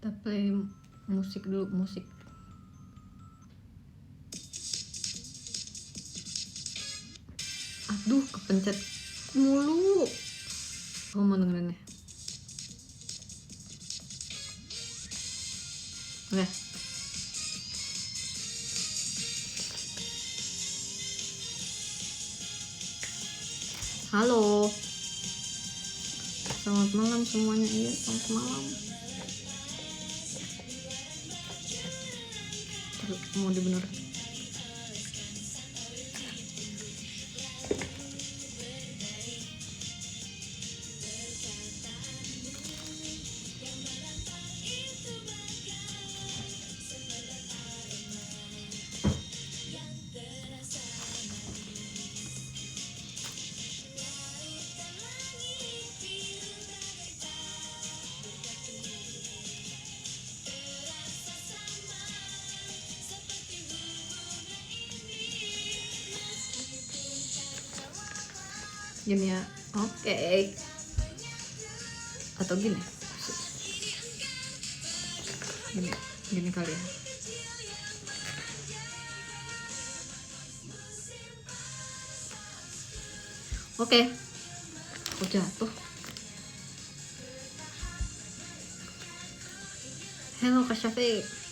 Kita play musik dulu, musik. Aduh, kepencet mulu. Aku mau dengerinnya. Oke. Halo. Selamat malam semuanya. Iya, selamat malam. Terus mau dibener. Gini ya. Oke. Atau gini. Gini kali ya. Oke. Aku jatuh. Halo Kak Syafiq.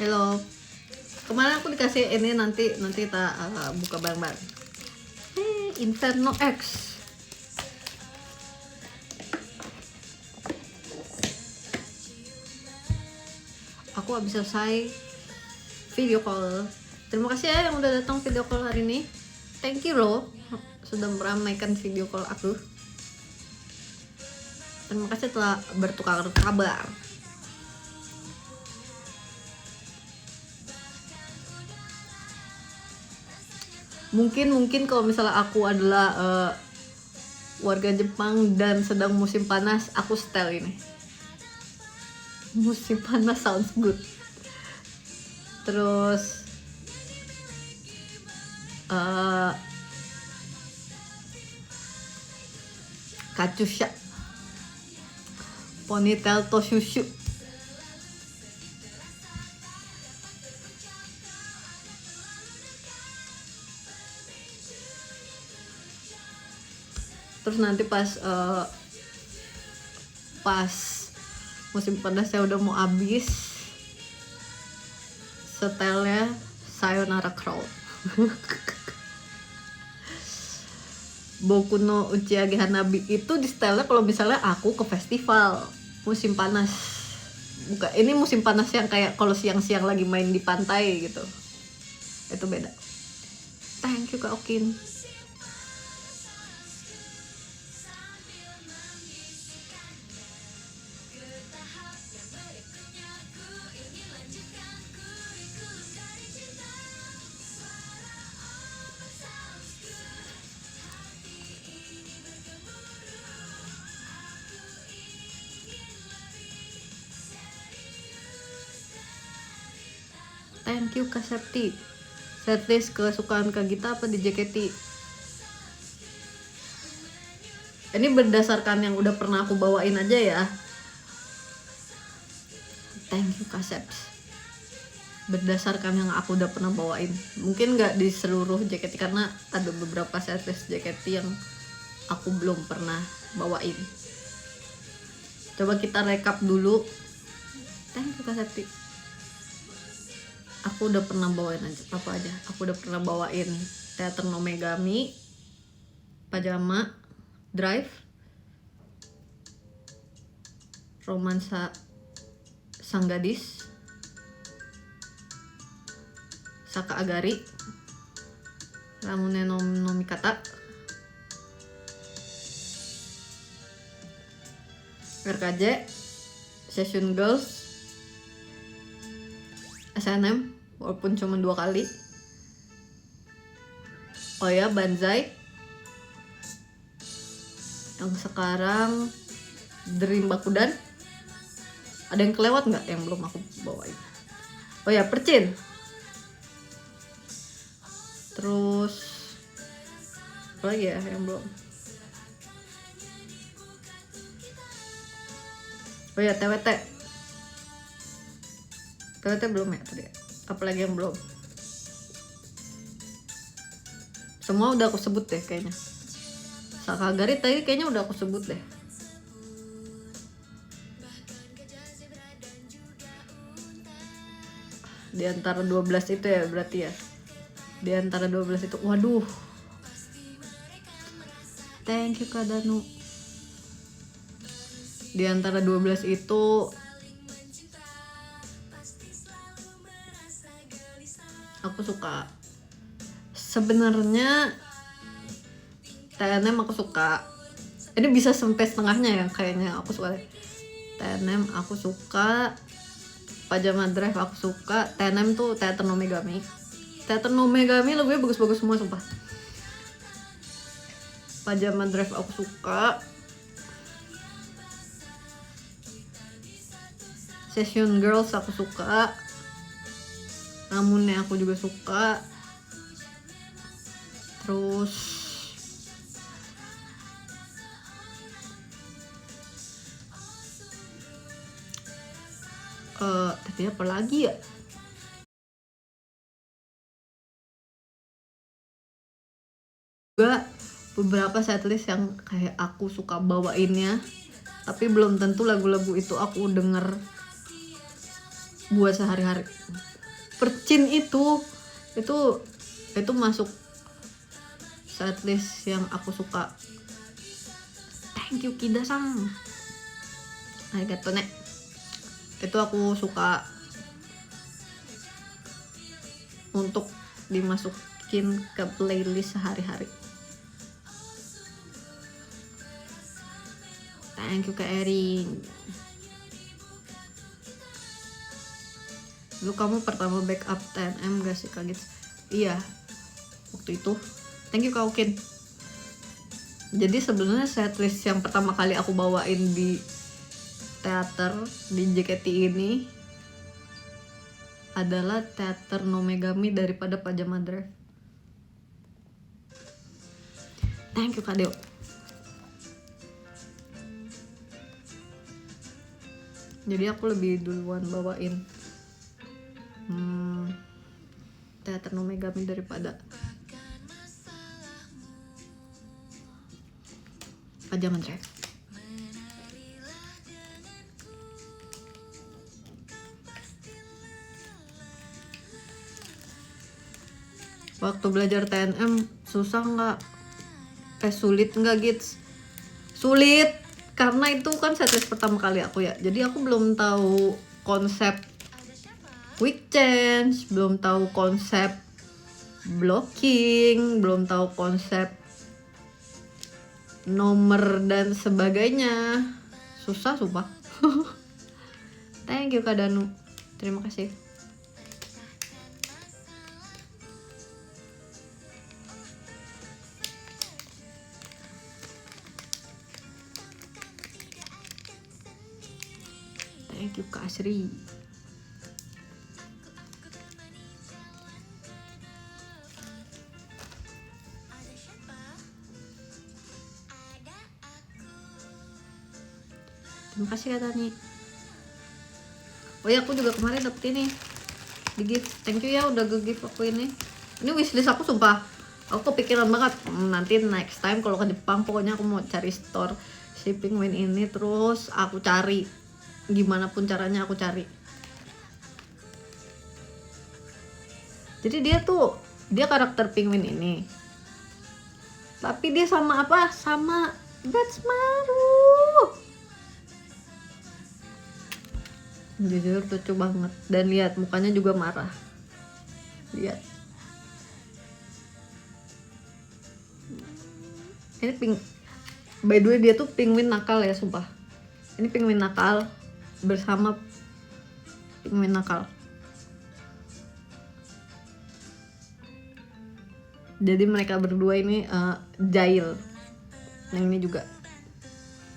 Halo. Kemarin aku dikasih ini, nanti kita buka bareng-bareng. Inferno X. Aku habis selesai video call. Terima kasih ya yang udah datang video call hari ini. Thank you loh sudah meramaikan video call aku. Terima kasih telah bertukar kabar. Mungkin kalau misalnya aku adalah warga Jepang dan sedang musim panas, aku setel ini. Musim panas sounds good. Terus Katyusha, ponytail to shushu. Terus nanti pas musim panasnya udah mau habis, setelnya Sayonara Crow. Boku no Uchiage Hanabi itu di setelnya kalau misalnya aku ke festival musim panas. Bukan, ini musim panas yang kayak kalau siang-siang lagi main di pantai gitu. Itu beda. Thank you Kak Okin. Thank you Kak Septi. Setlist kesukaan Kak Gita apa di JKT? Ini berdasarkan yang udah pernah aku bawain aja ya. Thank you Kak Seps. Berdasarkan yang aku udah pernah bawain. Mungkin gak di seluruh JKT karena ada beberapa setlist JKT yang aku belum pernah bawain. Coba kita rekap dulu. Thank you Kak Septi. Aku udah pernah bawain apa aja. Aku udah pernah bawain Teater no Megami, Pajama, Drive, Romansa Sang Gadis, Saka Agari, Ramune no Mikata, RKJ, Session Girls, SNM walaupun cuma 2 kali. Oh ya, Banzai. Yang sekarang Dream Bakudan. Ada yang kelewat nggak yang belum aku bawain? Oh ya, Percin. Terus apa lagi ya yang belum? Oh ya, TWT. TWT belum ya tadi. Apalagi yang belum? Semua udah aku sebut deh kayaknya. Sakagari tadi kayaknya udah aku sebut deh. Di antara 12 itu ya berarti ya. Di antara 12 itu, waduh. Thank you Kak Danu. Di antara 12 itu aku suka. Sebenarnya TNM aku suka. Ini bisa sampai setengahnya ya kayaknya aku suka. TNM aku suka. Pajama Drive aku suka. TNM tuh Teater no Megami. Teater no Megami lagunya bagus-bagus semua sumpah. Pajama Drive aku suka. Session Girls aku suka. Namunnya aku juga suka. Terus tapi apa lagi ya? Juga beberapa setlist yang kayak aku suka bawainnya, tapi belum tentu lagu-lagu itu aku denger buat sehari-hari. Percin itu masuk setlist yang aku suka. Thank you Kida-san. Arigato ne. Itu aku suka untuk dimasukin ke playlist sehari-hari. Thank you Kak Erin. Dulu kamu pertama backup TNM gak sih Kak Gits? Iya, waktu itu. Thank you Kak Ukin. Jadi sebenarnya setlist yang pertama kali aku bawain di teater di JKT ini adalah Teater no Megami daripada Pajama Drive. Thank you Kak Deo. Jadi aku lebih duluan bawain Teater no Megami daripada Pajama Drive. Waktu belajar TNM susah nggak? Sulit nggak Gits? Sulit, karena itu kan setlist pertama kali aku ya. Jadi aku belum tahu konsep quick change, belum tahu konsep blocking, belum tahu konsep nomor dan sebagainya. Susah sumpah. Thank you Kak Danu. Terima kasih. Thank you Kak Asri. Terima kasih Kak Tani. Oh ya, aku juga kemarin dapet ini di gift. Thank you ya udah nge-gift aku ini. Ini wishlist aku sumpah. Aku kepikiran banget nanti next time kalau ke Jepang pokoknya aku mau cari store si Penguin ini, terus aku cari gimana pun caranya aku cari. Jadi dia karakter Penguin ini, tapi dia sama apa? Sama Betsmaru. Jujur lucu banget. Dan lihat mukanya juga marah. Lihat. Ini by the way dia tuh penguin nakal ya sumpah. Ini penguin nakal bersama penguin nakal. Jadi mereka berdua ini jahil. Yang ini juga.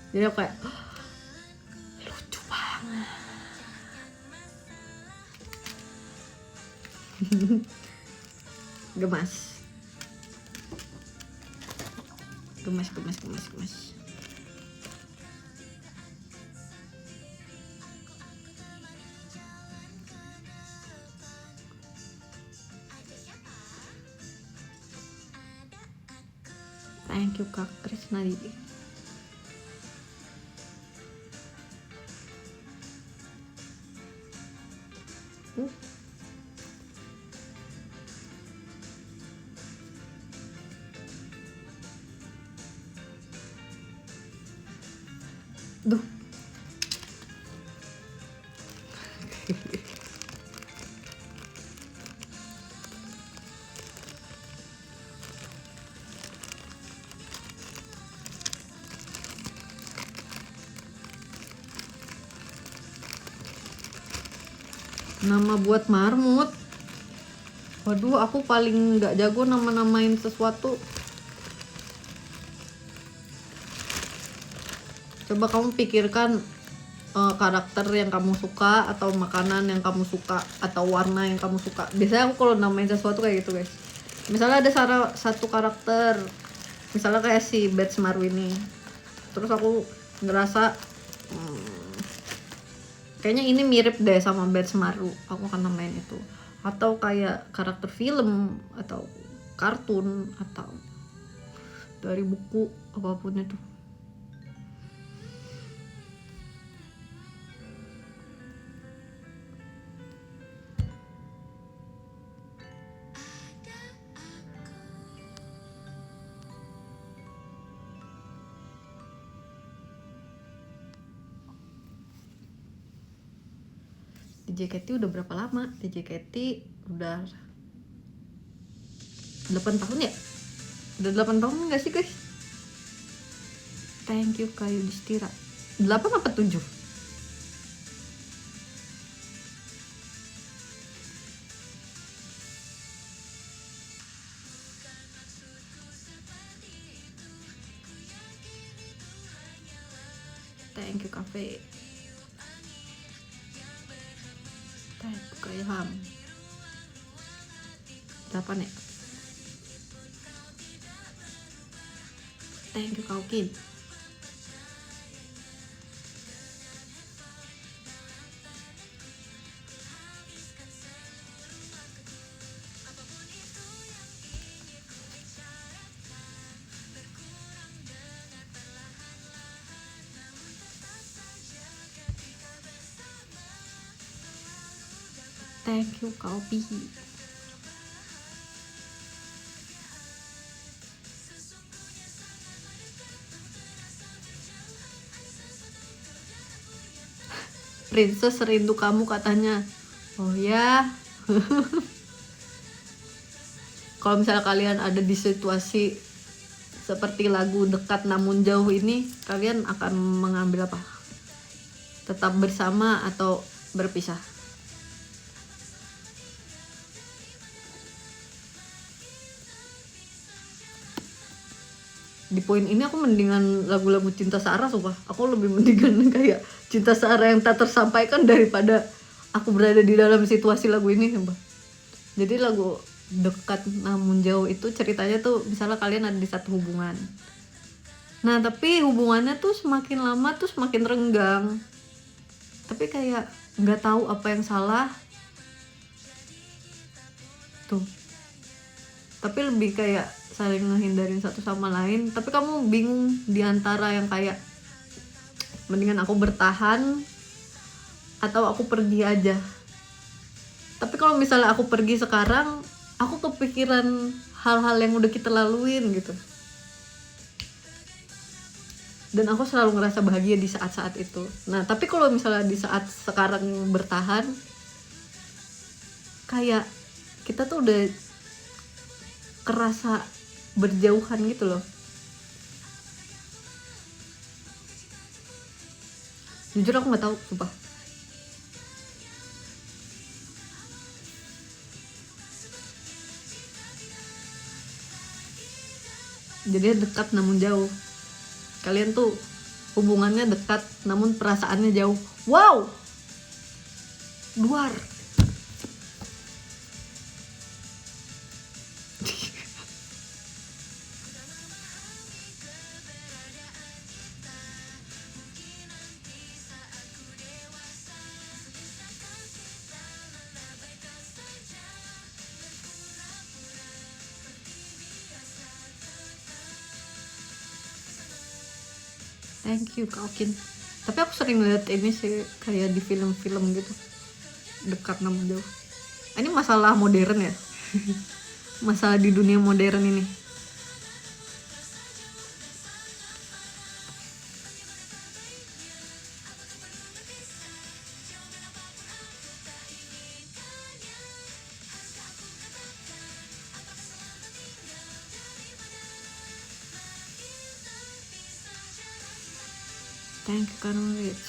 Jadi aku kayak lucu banget. Gemas. Thank you Kak Krisna Didi. Duh. Nama buat marmut. Waduh, aku paling nggak jago nama-namain sesuatu. Coba kamu pikirkan karakter yang kamu suka, atau makanan yang kamu suka, atau warna yang kamu suka. Biasanya aku kalau namain sesuatu kayak gitu guys. Misalnya ada satu karakter, misalnya kayak si Betsmaru ini. Terus aku ngerasa kayaknya ini mirip deh sama Betsmaru, aku akan namain itu. Atau kayak karakter film, atau kartun, atau dari buku, apapun itu. Di JKT udah berapa lama? Di JKT udah 8 tahun ya? Udah 8 tahun gak sih guys? Thank you Kak Yudhistira. 8 apa 7? Thank you Cafe. Thank you Kak Ilham. 8 ya? Thank you Kak Ukin. Thank you Kak Opi. Princess rindu kamu katanya. Oh ya. Kalau misalnya kalian ada di situasi seperti lagu Dekat Namun Jauh ini, kalian akan mengambil apa? Tetap bersama atau berpisah? Di poin ini aku mendingan lagu-lagu Cinta Searah, sumpah. Aku lebih mendingan kayak Cinta Searah yang tak tersampaikan daripada aku berada di dalam situasi lagu ini, sumpah. Jadi lagu Dekat Namun Jauh itu ceritanya tuh misalnya kalian ada di satu hubungan. Nah, tapi hubungannya tuh semakin lama tuh semakin renggang. Tapi kayak nggak tahu apa yang salah. Tuh. Tapi lebih kayak saling ngehindarin satu sama lain, tapi kamu bingung di antara yang kayak mendingan aku bertahan atau aku pergi aja. Tapi kalau misalnya aku pergi sekarang, aku kepikiran hal-hal yang udah kita laluin gitu, dan aku selalu ngerasa bahagia di saat-saat itu. Nah, tapi kalau misalnya di saat sekarang bertahan, kayak kita tuh udah kerasa berjauhan gitu loh. Jujur aku nggak tahu, sumpah. Jadi dekat namun jauh. Kalian tuh hubungannya dekat namun perasaannya jauh. Wow, luar. Thank you Kak Okin. Tapi aku sering lihat ini sih kayak di film-film gitu, dekat namun jauh. Ini masalah modern ya. Masalah di dunia modern ini. Thank you Kak Rich.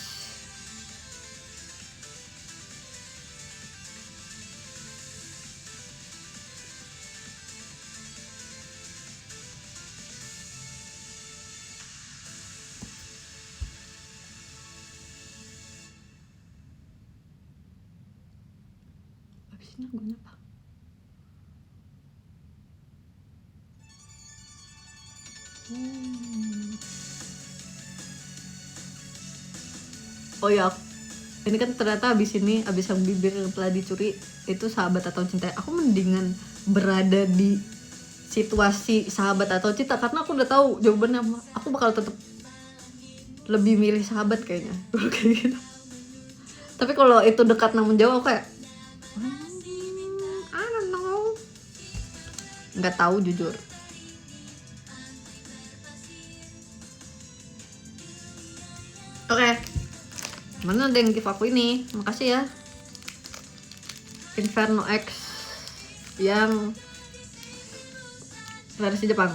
Abis ini gue apa? Oh ya, ini kan ternyata abis yang bibir telah dicuri itu sahabat atau cinta. Aku mendingan berada di situasi sahabat atau cinta karena aku udah tahu jawabannya. Aku bakal tetap lebih milih sahabat kayaknya kalau kayak gitu. Tapi kalau itu dekat namun jauh aku kayak I don't know, nggak tahu jujur. Oke. Mana ada yang give aku ini? Makasih ya. Inferno X yang versi Jepang.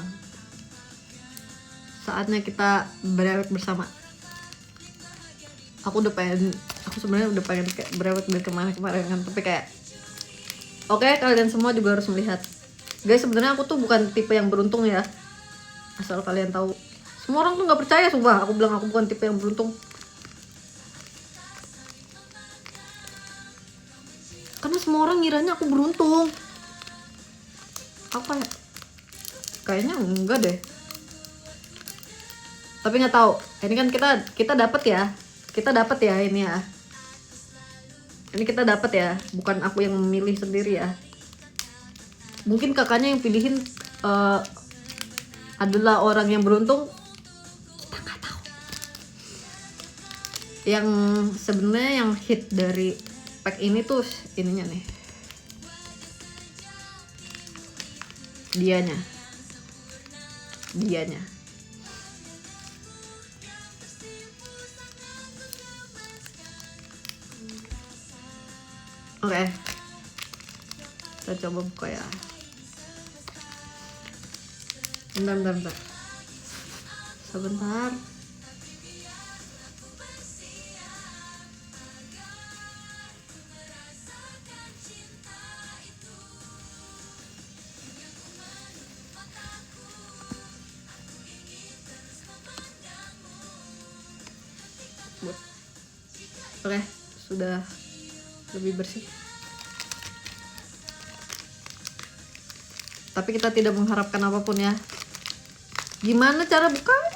Saatnya kita berewek bersama. Aku sebenarnya udah pengen kayak berewek dari kemarin kan, tapi kayak oke, kalian semua juga harus melihat. Guys, sebenarnya aku tuh bukan tipe yang beruntung ya. Asal kalian tahu. Semua orang tuh nggak percaya, sumpah. Aku bilang aku bukan tipe yang beruntung. Karena semua orang ngiranya aku beruntung. Apa ya? Kayaknya enggak deh. Tapi nggak tahu. Ini kan kita dapat ya. Kita dapat ya ini ya. Ini kita dapat ya. Bukan aku yang memilih sendiri ya. Mungkin kakaknya yang pilihin adalah orang yang beruntung. Kita nggak tahu. Yang sebenarnya yang hit dari pack ini tuh ininya nih. Dianya. Oke. Kita coba buka ya. Bentar. Sebentar. Oke, sudah lebih bersih. Tapi kita tidak mengharapkan apapun ya. Gimana cara bukanya?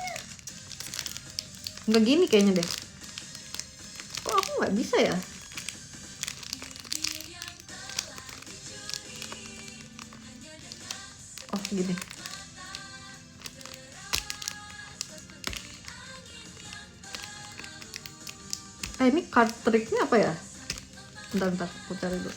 Nggak gini kayaknya deh. Kok aku nggak bisa ya? Oh gini. Ini card triknya apa ya? Bentar, aku cari dulu.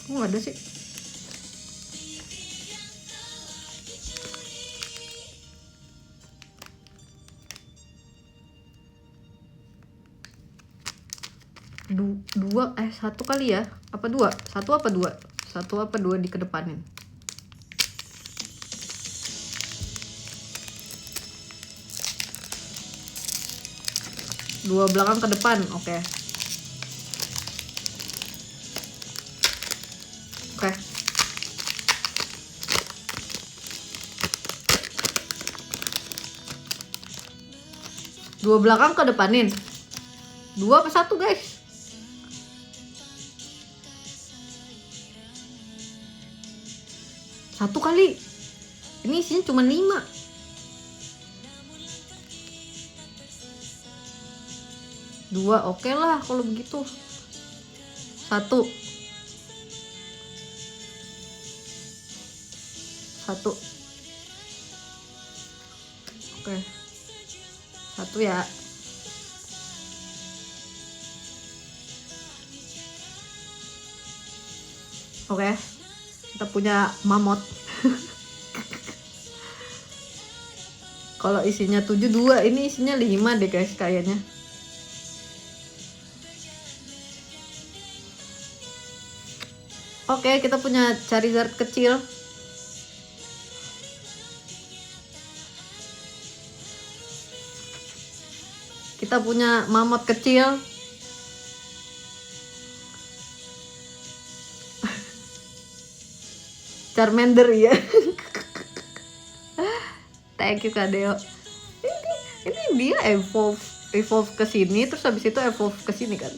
Kok nggak ada sih? Satu kali ya? Apa dua? Satu apa dua? Satu apa dua dikedepanin? Dua belakang ke depan, oke. Oke. Dua belakang ke depanin. Dua apa satu, guys? Satu kali. Ini isinya cuma 5. Dua, oke lah kalau begitu. Satu. Oke. Satu ya. Oke. Kita punya mamot. Kalau isinya 7, 2, ini isinya 5 deh guys kayaknya. Oke, kita punya Charizard kecil. Kita punya mamot kecil. Charmander ya. Thank you Kak Deo. Ini dia evolve ke sini, terus habis itu evolve ke sini kan.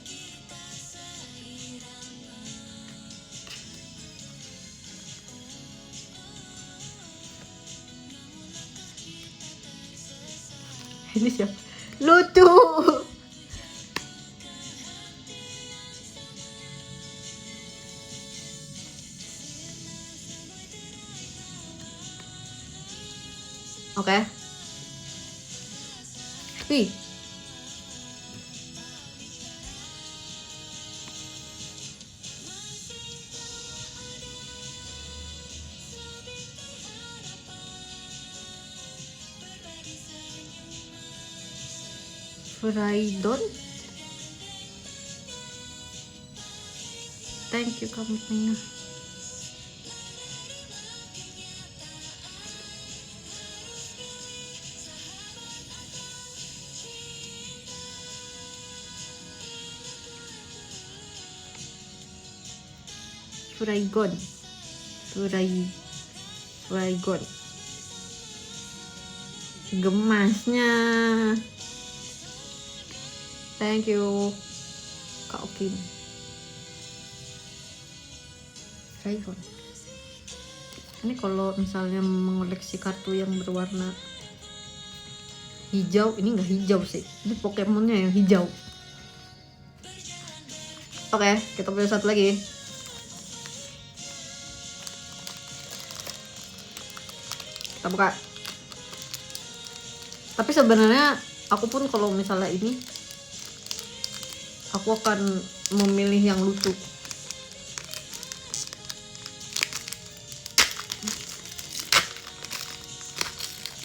Ini siapa? Lucu. Oke. Wih. Furaidon. Thank you kamunya. Furaigon. Gemasnya. Thank you Kak Okin. Furaigon. Ini kalau misalnya mengoleksi kartu yang berwarna hijau, ini nggak hijau sih, ini Pokemonnya yang hijau. Oke, kita punya satu lagi. Kita buka. Tapi sebenarnya aku pun kalau misalnya ini, aku akan memilih yang lucu.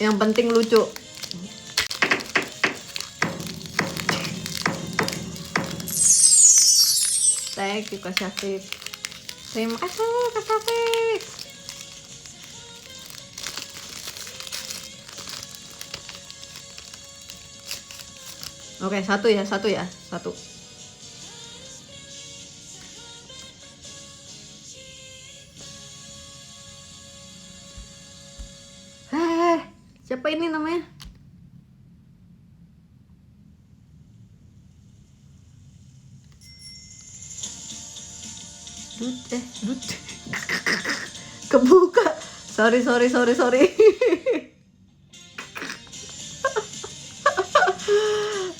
Yang penting lucu. Thank you Kak Syafiq. Terima kasih Kak Syafiq. Oke, satu ya. Siapa ini namanya? Dut. Kebuka. Sorry.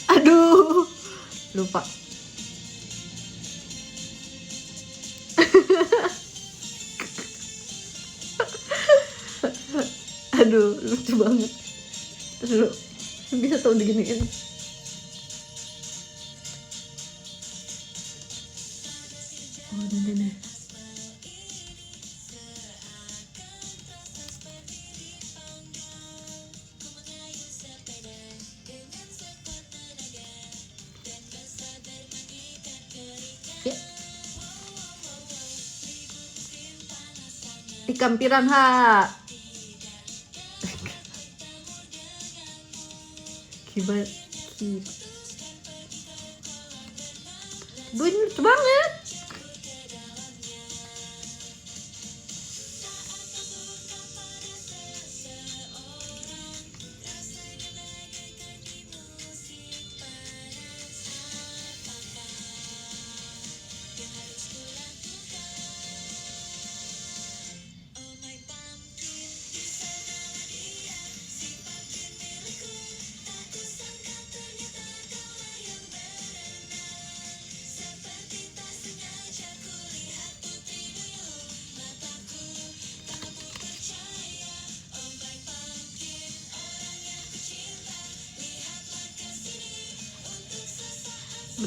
Aduh, lupa. Aduh, lucu banget. Lu bisa tahu diginiin. Oh, ini. ikan piranha. Gimana? Bu, ini lucu banget.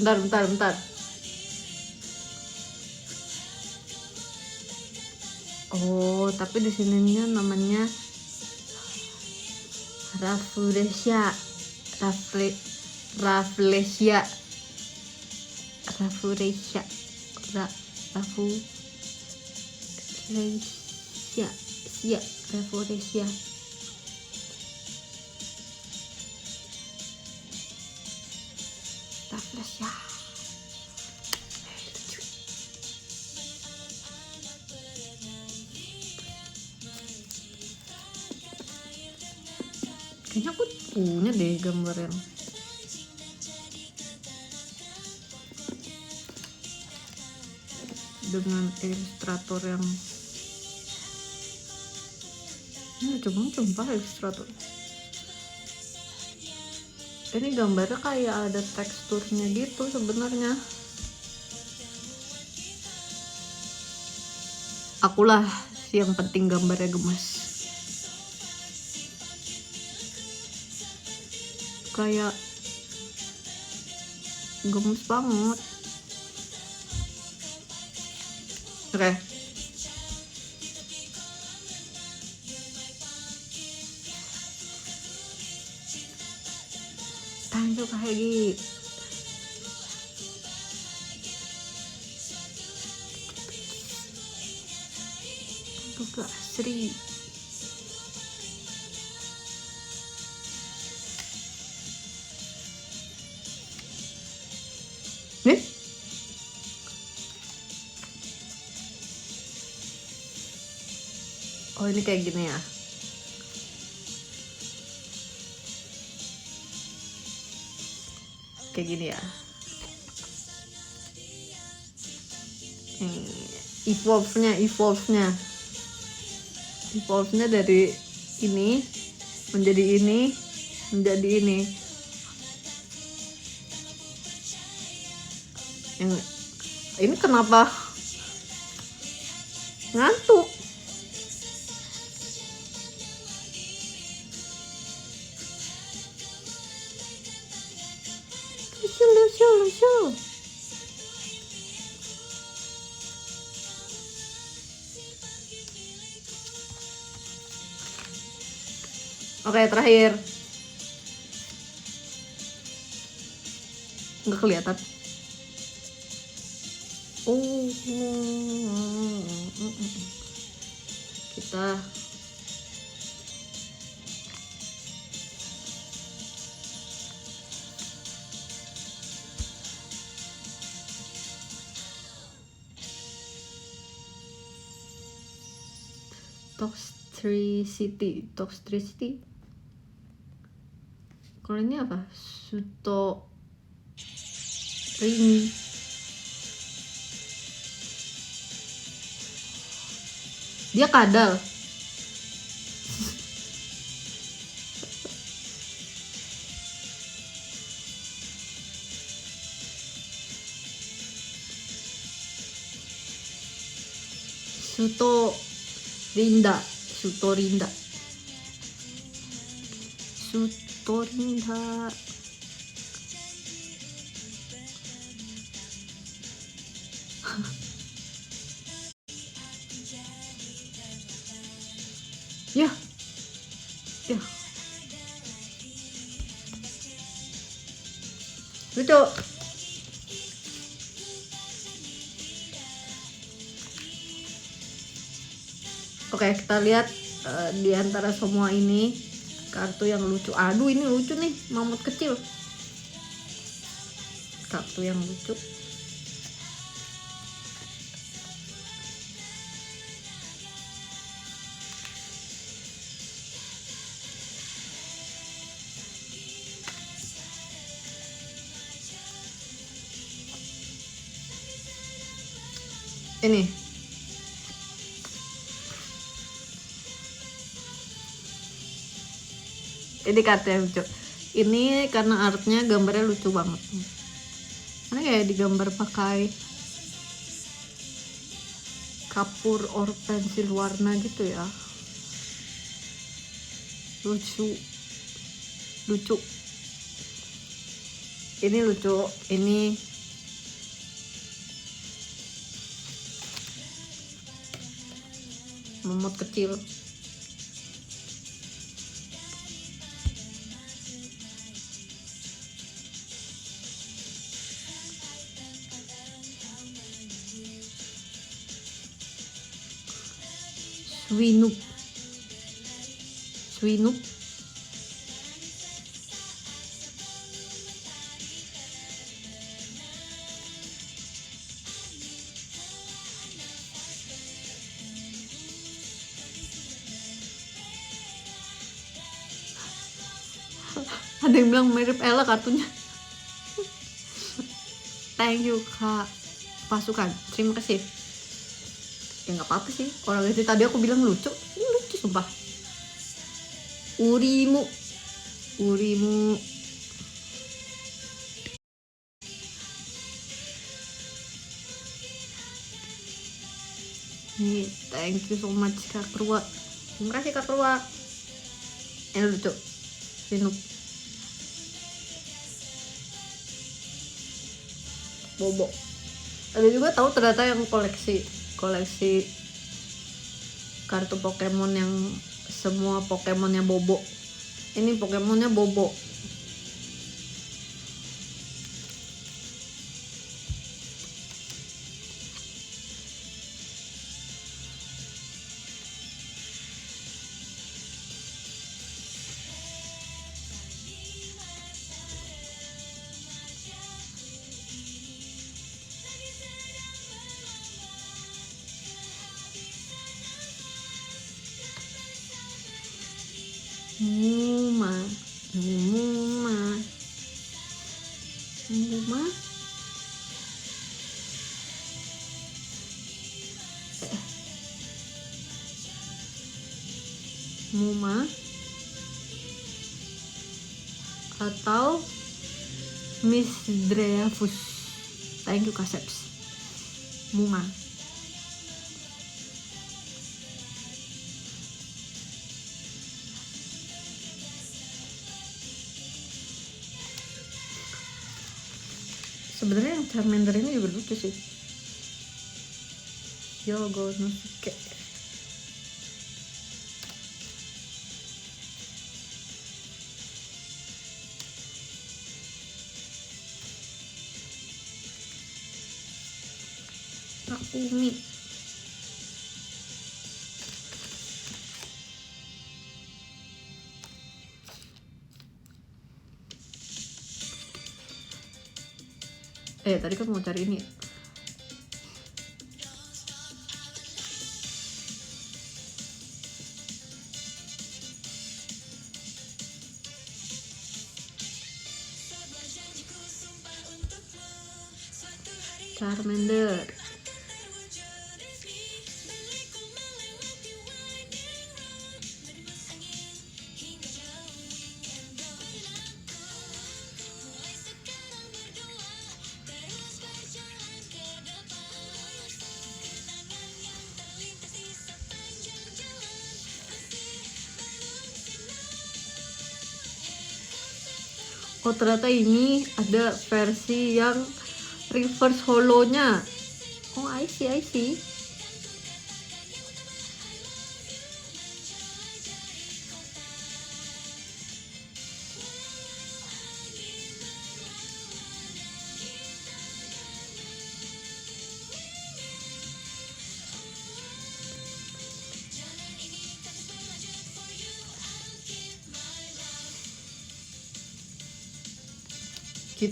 Bentar. Oh, tapi di sininya namanya Rafflesia. Rafflesia. Kayaknya aku punya deh gambar yang dengan ilustrator yang ini sumpah ilustrator. Ini gambarnya kayak ada teksturnya gitu sebenarnya. Akulah yang penting gambarnya gemas. Kayak gemes banget. Oke. Tanjung Kahegi. Buka Sri. Nih? Oh, ini kayak gini ya. Kayak gini ya. Evolve-nya dari ini menjadi ini menjadi ini. Yang ini kenapa ngantuk? Lucu. Oke, terakhir. Nggak kelihatan. Oh, kita Toxtricity. Kalau ini apa? Suto Rini. Dia kadal. Suto Rinda. Ya. Lucu. Oke. Oke, kita lihat di antara semua ini kartu yang lucu. Aduh, ini lucu nih, mamut kecil. Kartu yang lucu. Ini kartu yang lucu. Ini karena artnya, gambarnya lucu banget. Karena kayak digambar pakai kapur or pensil warna gitu ya. Lucu. Ini lucu. Ini mamut kecil. Swinoop. Ada yang bilang mirip Ella kartunya. Thank you Kak Pasukan, terima kasih. Ya nggak apa-apa sih, orang itu tadi aku bilang lucu, ini lucu sumpah. Urimu. Nih, thank you so much Kak Krua. Terima kasih Kak Krua. Ini lucu. Swinoop. Bobo. Ada juga tahu ternyata yang koleksi kartu Pokemon yang semua Pokemonnya Bobo. Ini Pokemonnya Bobo. Muma atau Miss Dreafus. Thank you Kaseps. Muma. Sebenarnya yang Charmander ini juga lucu sih. Yogo Nosuke. Takumi. Tadi kan mau cari ini. Charmander. Oh ternyata ini ada versi yang reverse holonya. Oh I see.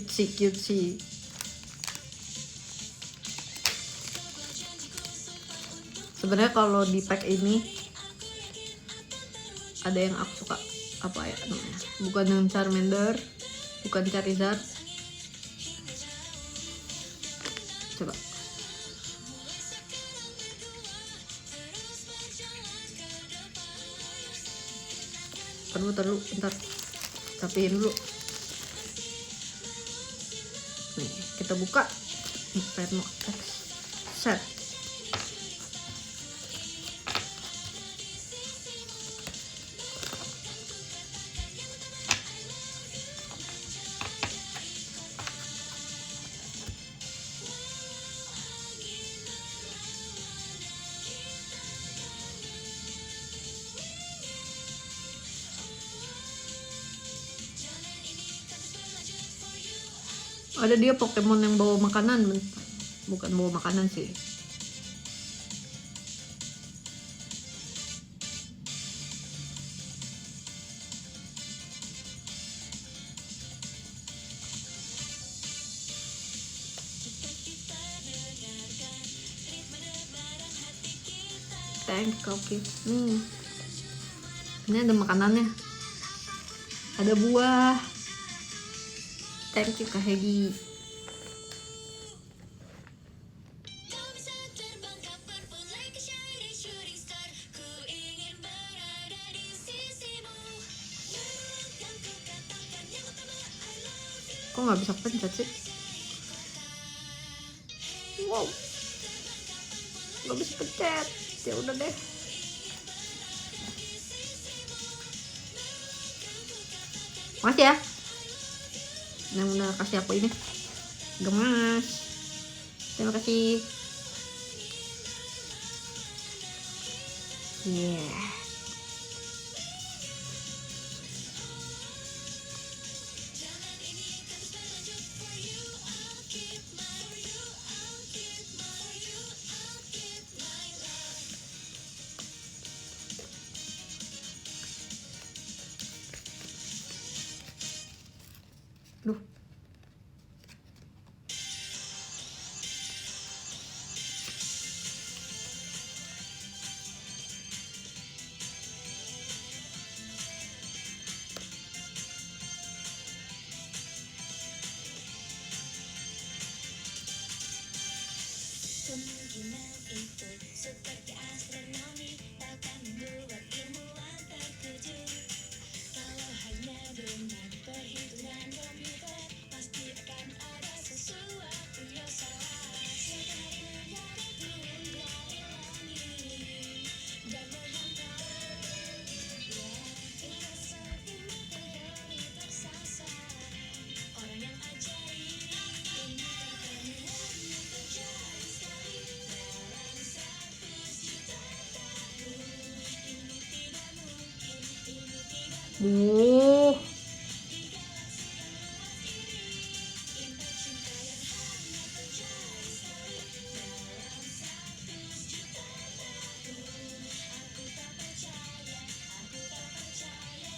cutesy. Sebenarnya kalau di pack ini ada yang aku suka, apa ya namanya, bukan yang Charmander, bukan Charizard. Coba taruh bentar, rapiin dulu. Nih kita buka Inferno X set. Ada dia Pokemon yang bawa makanan, bukan bawa makanan sih. Thank coffee. Ini ada makanannya, ada buah. Thank you Kak Hegi. Kok nggak bisa pencet sih? Wow, nggak bisa pencet. Ya udah deh. Makasih ya yang udah kasih aku ini, gemas. Terima kasih. Yeah. Duh. Kemungkinan itu seperti astronomi takkan membuat ilmuwan terkejut. Kalau hanya dengan perhitungan komputer pasti akan ada sesuatu yang salah. Sebenarnya turun dari langit dan menghantam, ya filosofi teori tersasar. Orang yang ajaib ini terpenuhi terjadi sekali dalam 100 juta tahun. Ini tidak mungkin, ini tidak Uh. indah cinta yang hanya terjadi sekali dalam 100 juta tahun. Aku tak percaya, aku tak percaya.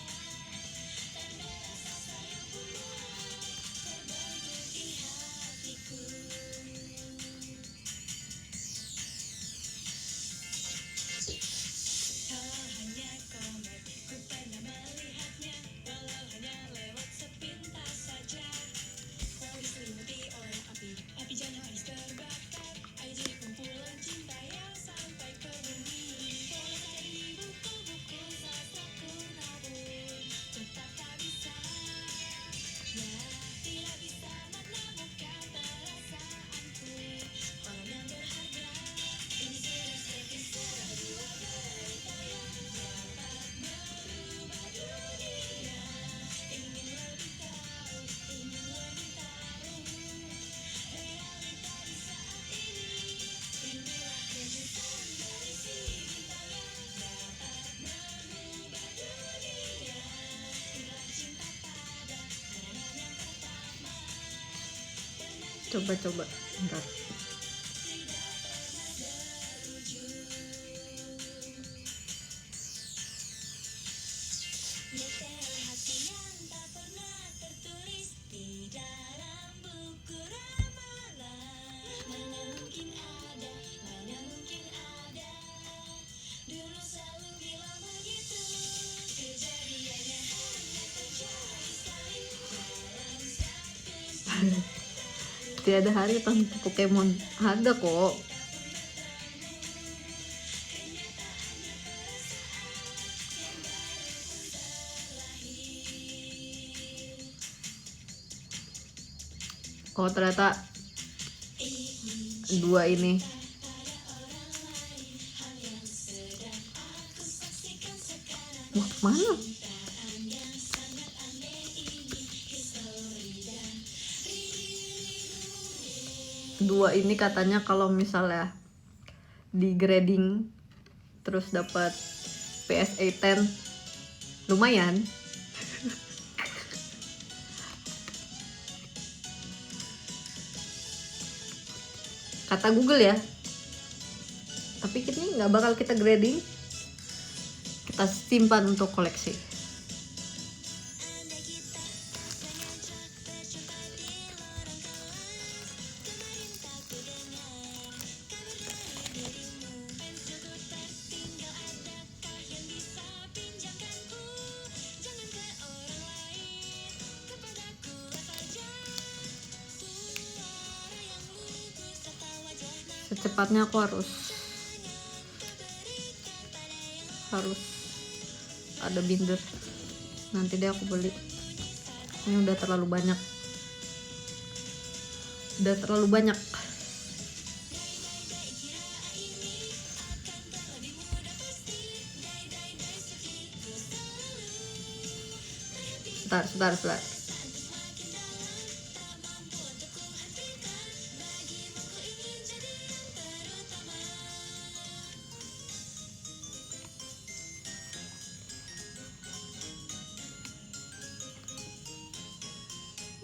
Tanda rasa sayang puluhan terbentuk di hatiku. Kalau hanya komet, ku pernah melihatnya, walau hanya lewat sepintas saja. Walau diselimuti oleh api, api jangan habis terbakar. Ayo jadi kumpulan cinta yang sampai ke bumi. Boleh cari buku-buku sastra kuno pun tetap tak bisa, ya tidak bisa menemukan perasaanku. Orang yang berharga, ini sudah seperti sebuah berita yang dapat merubah dunia. Ingin lebih tahu, ingin lebih tahu realita di saat ini. Inilah kejutan dari si bintang yang dapat merubah dunia. Inilah cinta pada pandangan yang pertama. Coba bentar. Detail hati yang tak pernah tertulis di dalam Tiada hari tanpa Pokemon. Ada kok. Oh ternyata dua ini. Wah mana? Dua ini katanya kalau misalnya di grading terus dapat PSA 10 lumayan. Kata Google ya. Tapi ini nggak bakal kita grading, kita simpan untuk koleksi. Secepatnya aku harus ada binder. Nanti deh aku beli. Ini udah terlalu banyak. Sebentar.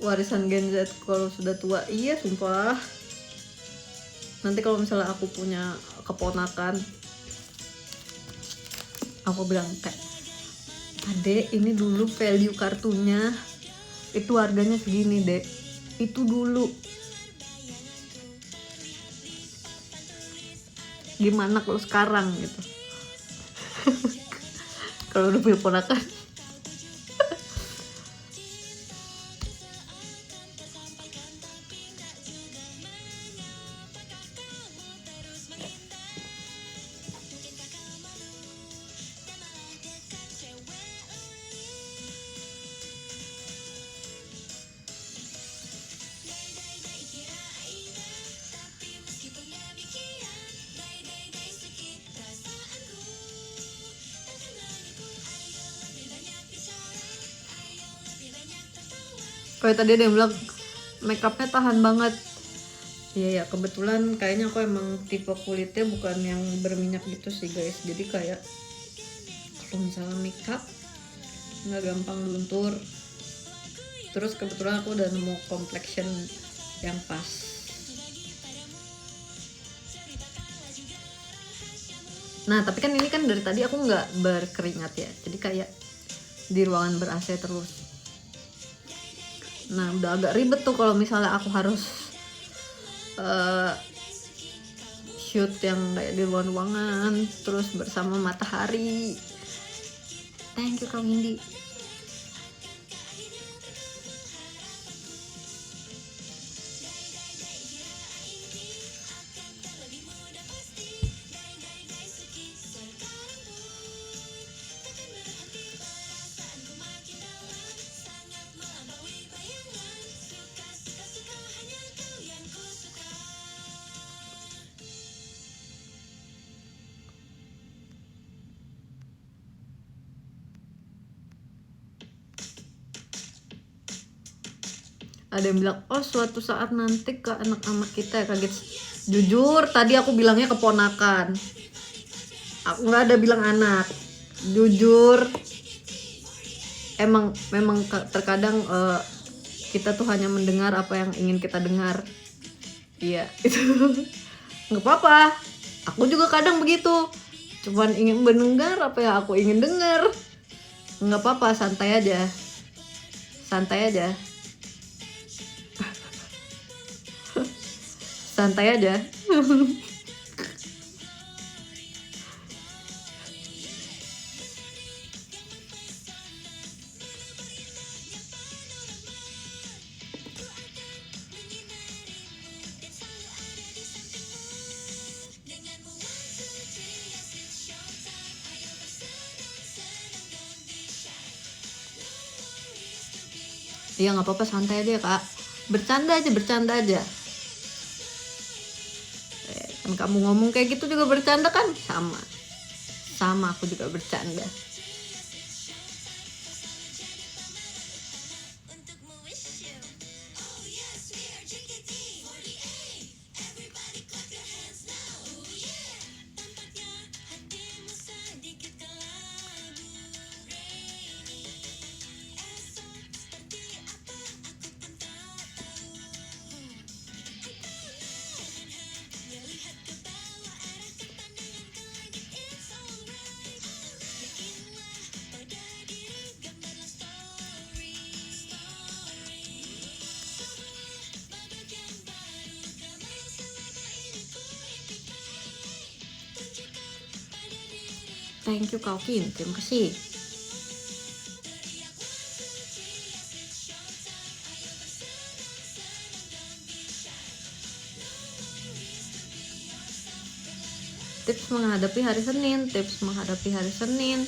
Warisan Gen Z kalau sudah tua, iya sumpah. Nanti kalau misalnya aku punya keponakan, aku bilang kayak, adek ini dulu value kartunya itu harganya segini dek, itu dulu gimana kalau sekarang gitu. Kalau udah punya ponakan. Kayak tadi ada yang bilang makeupnya tahan banget. Iya ya, kebetulan kayaknya aku emang tipe kulitnya bukan yang berminyak gitu sih guys. Jadi kayak kalau misalnya makeup nggak gampang luntur. Terus kebetulan aku udah nemu complexion yang pas. Nah tapi kan ini kan dari tadi aku nggak berkeringat ya. Jadi kayak di ruangan ber-AC terus. Nah udah agak ribet tuh kalau misalnya aku harus shoot yang kayak di luar ruangan terus bersama matahari. Thank you Kang Indi. Ada yang bilang, oh suatu saat nanti ke anak-anak kita ya, kaget. Jujur tadi aku bilangnya keponakan, aku nggak ada bilang anak. Jujur memang terkadang kita tuh hanya mendengar apa yang ingin kita dengar. Iya itu nggak apa-apa, aku juga kadang begitu, cuman ingin mendengar apa yang aku ingin dengar. Nggak apa-apa, santai aja. Santai aja. Iya nggak apa-apa, santai aja kak, bercanda aja. Kan kamu ngomong kayak gitu juga bercanda kan, sama aku juga bercanda. Untukmu wish you. Oh yes, we are JKT48. Everybody clap your hands now. Oh yeah. Tampaknya hatimu sedikit kelabu. Rainy. Esok seperti apa aku pun tak tahu. Ya lihat ke bawah, arahkan pandangan ke langit. It's alright. Yakinlah pada diri, gambarlah story. Babak yang baru, drama yang selama ini ku impikan. Tunjukkan pada diri. Thank you Kak Okin, terima kasih. Teriak 1, 2, 3, yes it's showtime. Ayo bersenang-senang, don't be shy. No worries to be yourself. Berlari Tips menghadapi hari Senin.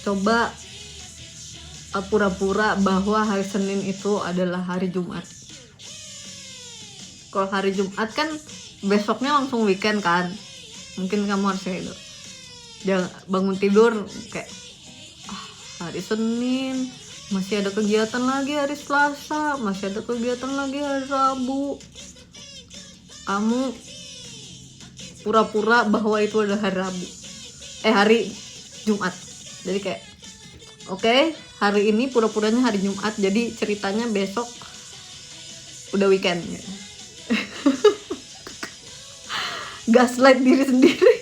Coba pura-pura bahwa hari Senin itu adalah hari Jumat. Kalau hari Jumat kan besoknya langsung weekend kan, mungkin kamu harus kayak gitu. Jangan bangun tidur kayak hari Senin, masih ada kegiatan lagi hari Selasa, masih ada kegiatan lagi hari Rabu. Kamu pura-pura bahwa itu adalah hari Rabu, hari Jumat. Jadi kayak oke, hari ini pura-puranya hari Jumat, jadi ceritanya besok udah weekend gitu. Gaslight diri sendiri.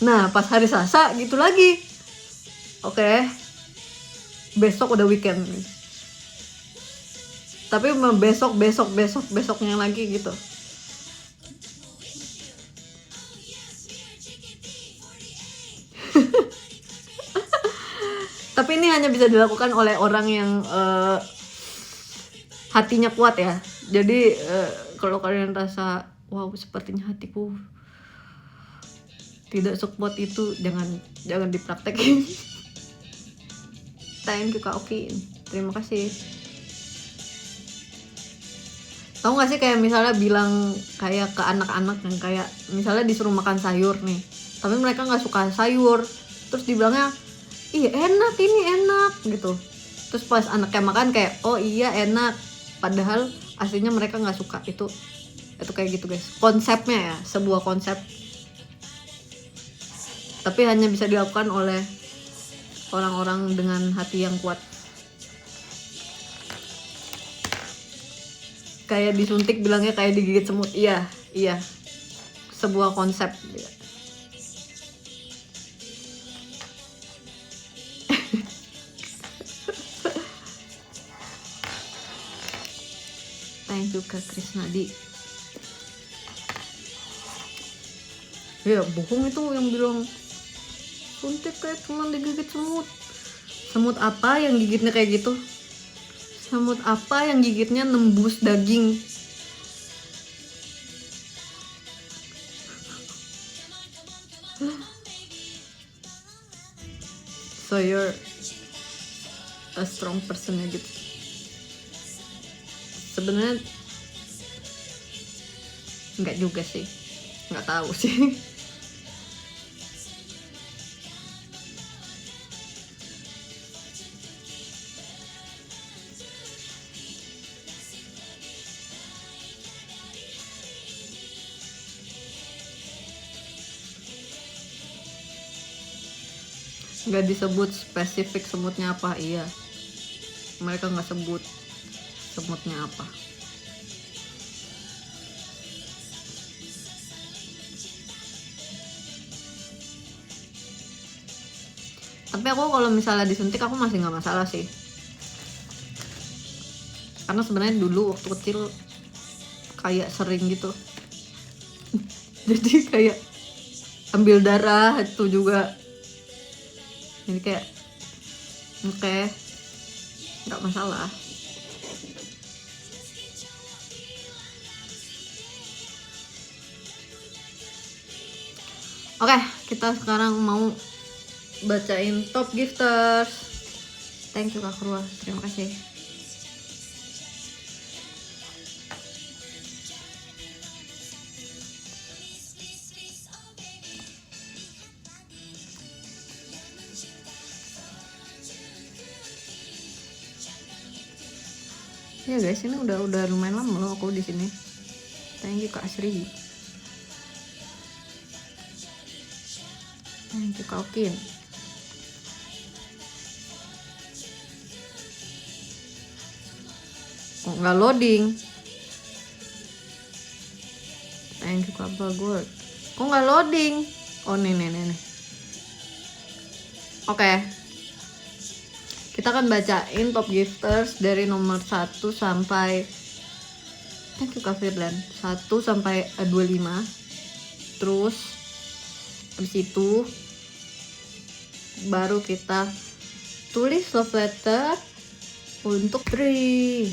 Nah pas hari Selasa gitu lagi, oke, besok udah weekend, tapi besoknya lagi gitu. Tapi ini hanya bisa dilakukan oleh orang yang hatinya kuat ya. Jadi kalau kalian rasa wow sepertinya hatiku tidak sekuat itu, jangan dipraktekin. Thank you Kak Okin, terima kasih. Tahu gak sih kayak misalnya bilang kayak ke anak-anak yang kayak misalnya disuruh makan sayur nih, tapi mereka nggak suka sayur, terus dibilangnya ih enak, ini enak gitu. Terus pas anaknya makan kayak oh iya enak, padahal aslinya mereka nggak suka. Itu kayak gitu guys, konsepnya ya, sebuah konsep, tapi hanya bisa dilakukan oleh orang-orang dengan hati yang kuat. Kayak disuntik bilangnya kayak digigit semut. Iya sebuah konsep. Thank you Kak Krisnadi. Ya bohong itu yang bilang suntik kayak cuma digigit semut. Semut apa yang gigitnya kayak gitu? Semut apa yang gigitnya nembus daging? So you're a strong person ya gitu. Sebenarnya nggak juga sih, nggak tahu sih. Nggak disebut spesifik semutnya apa. Iya, mereka nggak sebut semutnya apa. Tapi aku kalau misalnya disuntik aku masih nggak masalah sih, karena sebenarnya dulu waktu kecil kayak sering gitu. Jadi kayak ambil darah itu juga, jadi kayak oke, nggak masalah. Oke, kita sekarang mau bacain top gifters. Thank you Kak Krua, terima kasih. Ya guys, ini udah lumayan lama loh aku di sini. Thank you Kak Sri. Thank you Kak Okin. Kok nggak loading? Thank you Kak Bagot. Kok nggak loading? Oh nih. Oke. Kita akan bacain top gifters dari nomor 1 sampai, thank you Kak Firdan, 1 sampai 25. Terus habis itu baru kita tulis love letter untuk Tri.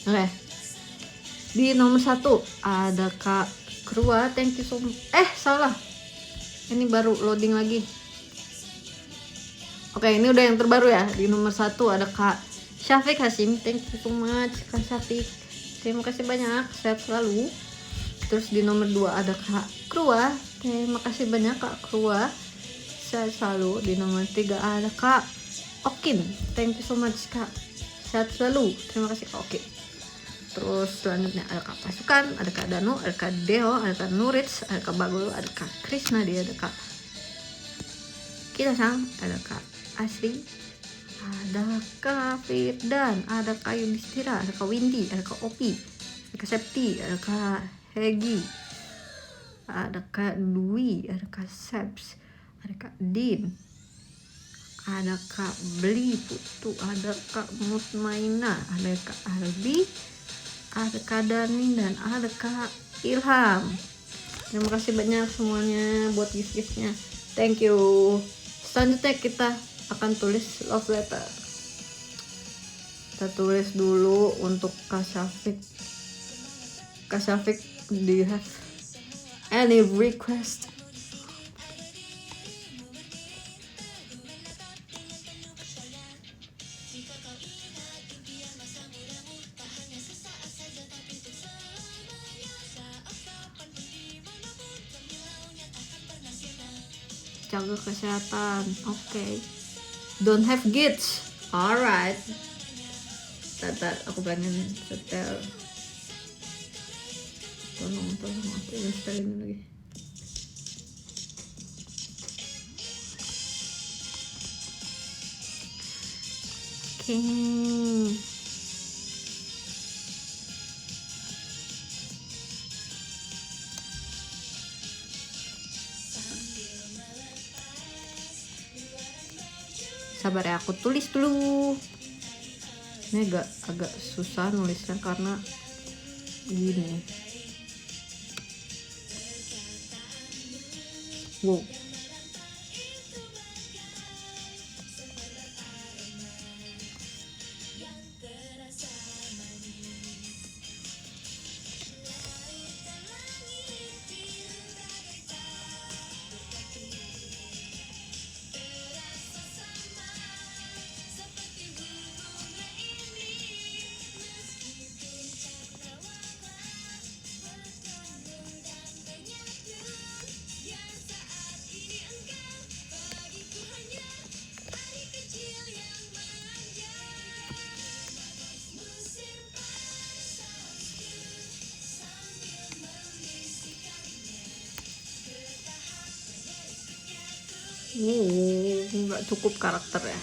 Oke. Di nomor 1 ada Kak Krua, thank you so much. Salah. Ini baru loading lagi. Oke, ini udah yang terbaru ya. Di nomor 1 ada Kak Syafiq Hasim, thank you so much Kak Syafiq. Terima kasih banyak, sehat selalu. Terus di nomor 2 ada Kak Krua, terima kasih banyak Kak Krua, sehat selalu. Di nomor 3 ada Kak Okin, thank you so much Kak, sehat selalu. Terima kasih Kak Okin. Terus selanjutnya ada Kak Pasukan, ada Kak Danu, ada Kak Deo, ada Kak Nurits, ada Kak Bagul, ada Kak Krisna, dia ada Kak Kitasang, ada Kak Asri, ada Kak Firdan, ada Kak Yudhistira, ada Kak Windy, ada Kak Opi, ada Kak Septi, ada Kak Hegi, ada Kak Dwi, ada Kak Seps, ada Kak Din, ada Kak Beli Putu, ada Kak Mutmaina, ada Kak Albi, ada Kak Dani, dan ada Kak Ilham. Terima kasih banyak semuanya buat gift-giftnya. Thank you. Selanjutnya kita akan tulis love letter. Kita tulis dulu untuk Kak Syafiq. Kak Syafiq, do you have any request? Jaga kesehatan, oke. Don't have kids, alright. Bentar, aku pengen setel. Tolong aku instalin lagi. Oke. Sabar ya, aku tulis dulu. Ini agak susah nulisnya karena gini. Wow. Nggak cukup karakter ya.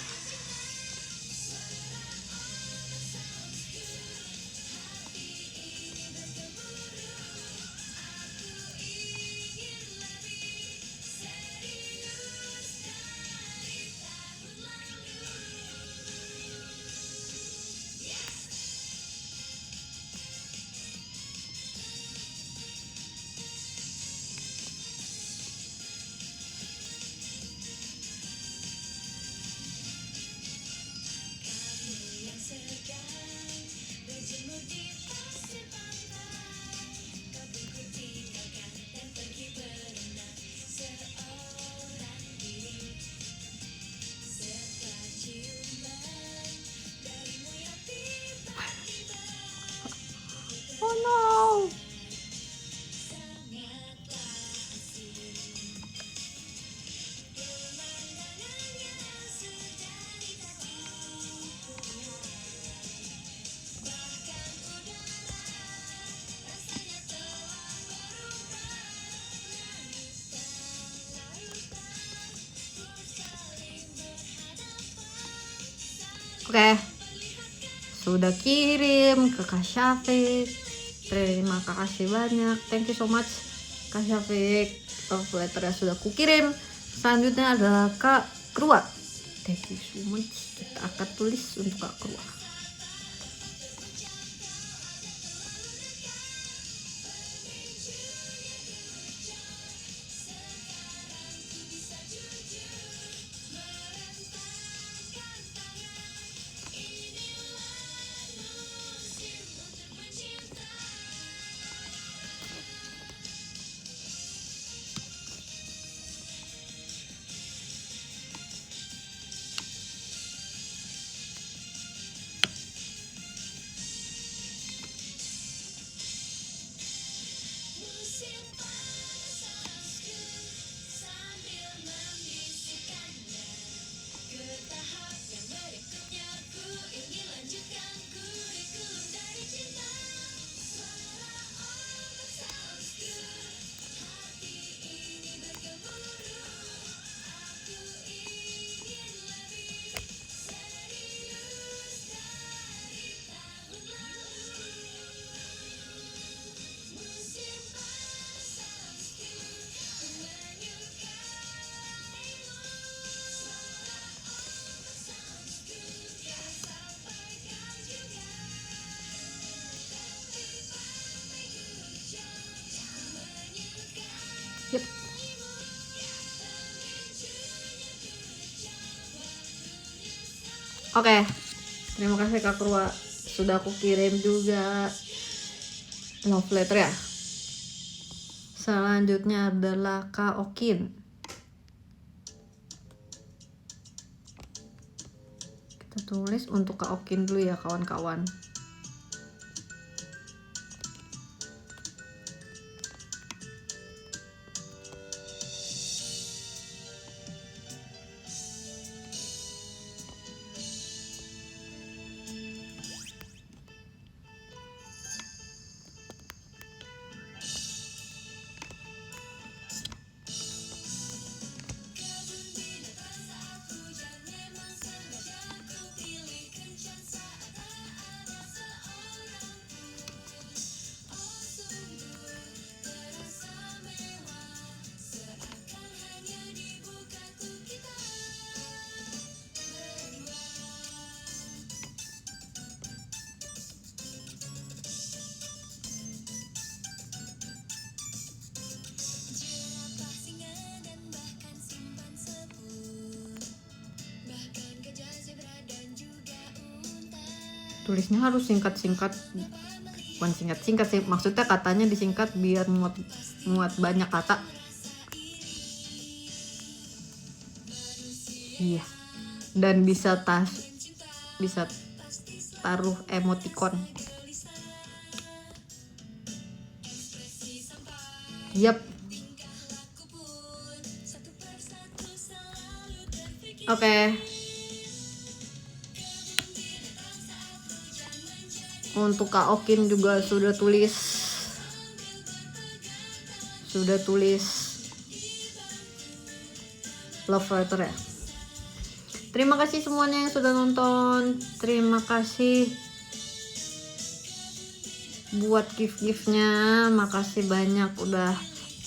Oke, sudah kirim ke Kak Syafiq. Terima kasih banyak, thank you so much Kak Syafiq. Love letternya sudah kukirim. Selanjutnya adalah Kak Krua. Thank you so much. Kita akan tulis untuk Kak Krua. Musim panasku sambil membisikkannya ke tahap yang berikutnya. Ku ingin lanjutkan kurikulum dari cinta. Suara ombak sausku, hati ini bergemuruh. Aku ingin lebih serius dari tahun lalu. Musim panas sausku, ku menyukaimu. Suara ombak sausku, tak sampaikan juga. Tapi pantai hujung, ku menyukaimu. Yep. Oke, terima kasih Kak Krua. Sudah aku kirim juga love letter ya. Selanjutnya adalah Kak Okin. Kita tulis untuk Kak Okin dulu ya kawan-kawan. Jerapah, singa, dan bahkan simpan sepur. Bahkan gajah, zebra, dan juga unta. Tulisnya harus singkat-singkat. Bukan singkat-singkat sih, maksudnya katanya disingkat biar muat banyak kata. Iya. Dan bisa taruh emoticon. Yap. Oke. Untuk Kak Okin juga sudah tulis love letter ya. Terima kasih semuanya yang sudah nonton. Terima kasih buat gift-giftnya. Makasih banyak udah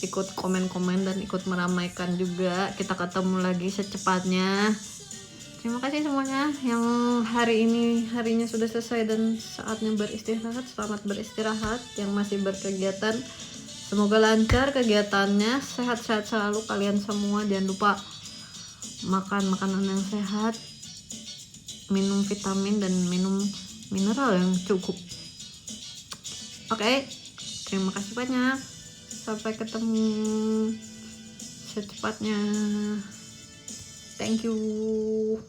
ikut komen-komen dan ikut meramaikan juga. Kita ketemu lagi secepatnya. Terima kasih semuanya yang hari ini harinya sudah selesai dan saatnya beristirahat. Selamat beristirahat yang masih berkegiatan. Semoga lancar kegiatannya, sehat-sehat selalu kalian semua. Jangan lupa makan makanan yang sehat, minum vitamin dan minum mineral yang cukup. Oke, terima kasih banyak. Sampai ketemu secepatnya. Thank you.